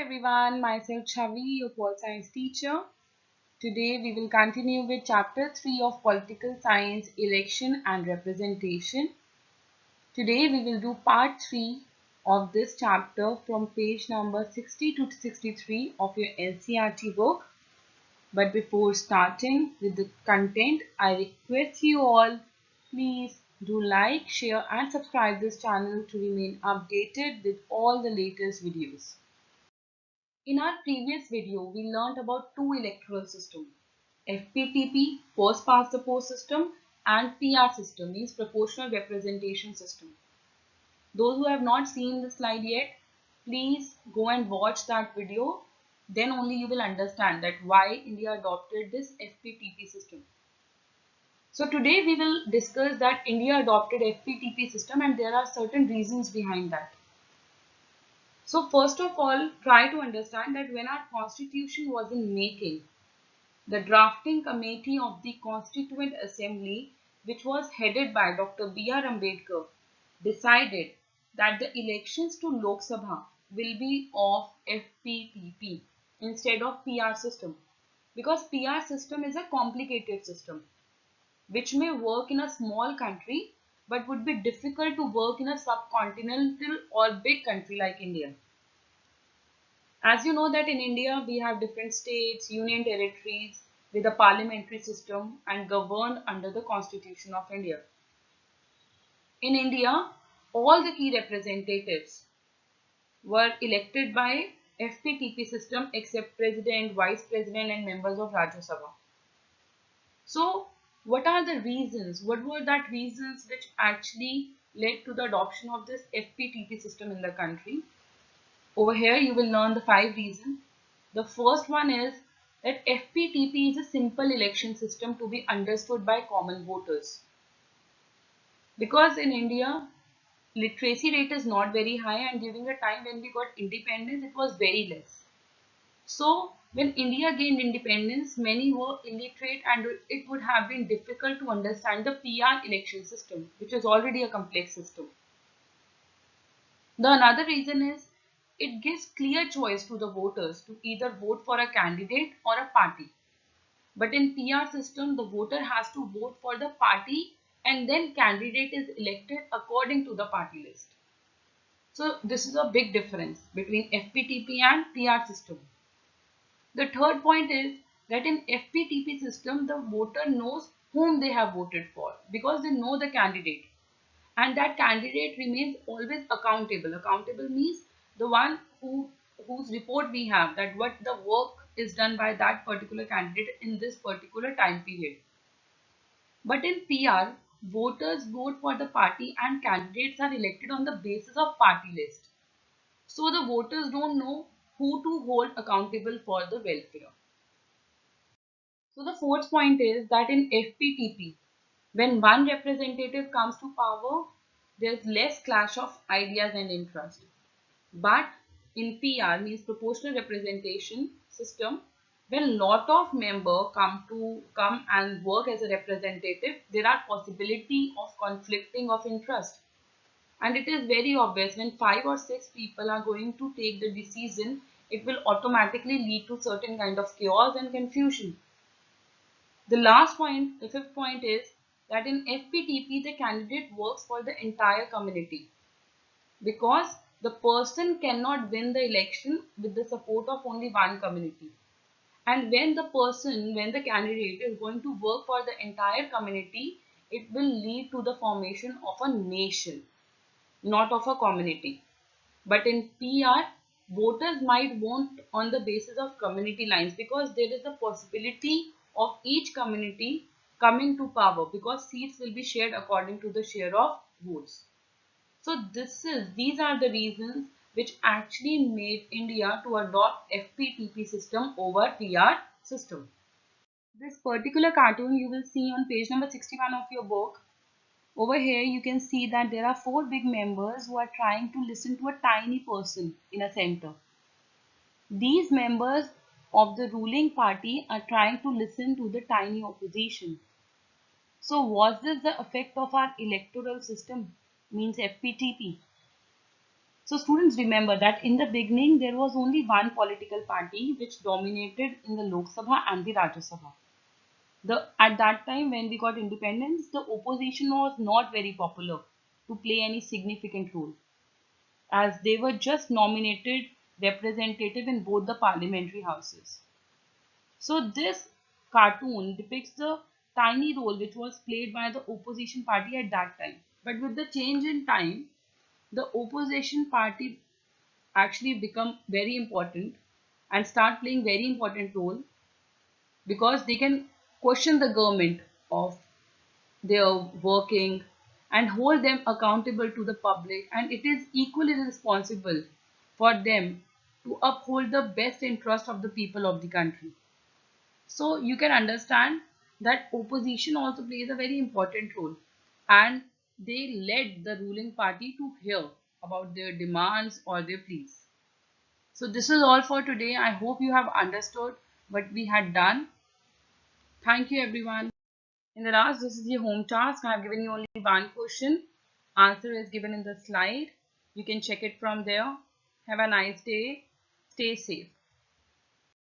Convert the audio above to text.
everyone, myself Chavi, your pol science teacher. Today we will continue with chapter 3 of political science, election and representation. Today we will do part 3 of this chapter from page number 60 to 63 of your NCERT book. But before starting with the content, I request you all, please do like, share and subscribe this channel to remain updated with all the latest videos. In our previous video, we learnt about two electoral systems, FPTP, first past the post system, and PR system, means proportional representation system. Those who have not seen the slide yet, please go and watch that video. Then only you will understand that why India adopted this FPTP system. So today we will discuss that India adopted FPTP system and there are certain reasons behind that. So first of all, try to understand that when our constitution was in making, the drafting committee of the Constituent Assembly, which was headed by Dr. B.R. Ambedkar, decided that the elections to Lok Sabha will be of FPTP instead of PR system, because PR system is a complicated system which may work in a small country but would be difficult to work in a subcontinental or big country like India. As you know that in India we have different states, union territories with a parliamentary system and governed under the Constitution of India. In India, all the key representatives were elected by FPTP system except President, Vice President and members of Rajya Sabha. So, what are the reasons? What were that reasons which actually led to the adoption of this FPTP system in the country? Over here you will learn the 5 reasons. The first one is that FPTP is a simple election system to be understood by common voters. Because in India, literacy rate is not very high and during the time when we got independence, it was very less. So when India gained independence, many were illiterate and it would have been difficult to understand the PR election system, which is already a complex system. The another reason is it gives clear choice to the voters to either vote for a candidate or a party. But in PR system, the voter has to vote for the party and then candidate is elected according to the party list. So this is a big difference between FPTP and PR system. The third point is that in FPTP system, the voter knows whom they have voted for because they know the candidate. And that candidate remains always accountable. Accountable means the one whose report we have, that what the work is done by that particular candidate in this particular time period. But in PR, voters vote for the party and candidates are elected on the basis of party list. So the voters don't know who to hold accountable for the welfare. So the fourth point is that in FPTP, when one representative comes to power, there is less clash of ideas and interest. But in PR, means proportional representation system, when lot of members come and work as a representative, there are possibility of conflicting of interest. And it is very obvious when 5 or 6 people are going to take the decision, it will automatically lead to certain kind of chaos and confusion. The last point, the fifth point is that in FPTP, the candidate works for the entire community because the person cannot win the election with the support of only one community. And when the candidate is going to work for the entire community, it will lead to the formation of a nation, not of a community. But in PR, voters might vote on the basis of community lines because there is a possibility of each community coming to power because seats will be shared according to the share of votes. So these are the reasons which actually made India to adopt FPTP system over PR system. This particular cartoon you will see on page number 61 of your book. Over here you can see that there are 4 big members who are trying to listen to a tiny person in a center. These members of the ruling party are trying to listen to the tiny opposition. So was this the effect of our electoral system, means FPTP? So students, remember that in the beginning there was only one political party which dominated in the Lok Sabha and the Rajya Sabha. At that time when we got independence, the opposition was not very popular to play any significant role, as they were just nominated representative in both the parliamentary houses. So this cartoon depicts the tiny role which was played by the opposition party at that time. But with the change in time, the opposition party actually become very important and start playing very important role, because they can question the government of their working and hold them accountable to the public, and it is equally responsible for them to uphold the best interest of the people of the country. So you can understand that opposition also plays a very important role, and they led the ruling party to hear about their demands or their pleas. So this is all for today. I hope you have understood what we had done. Thank you everyone. In the last, this is your home task. I have given you only one question. Answer is given in the slide. You can check it from there. Have a nice day. Stay safe.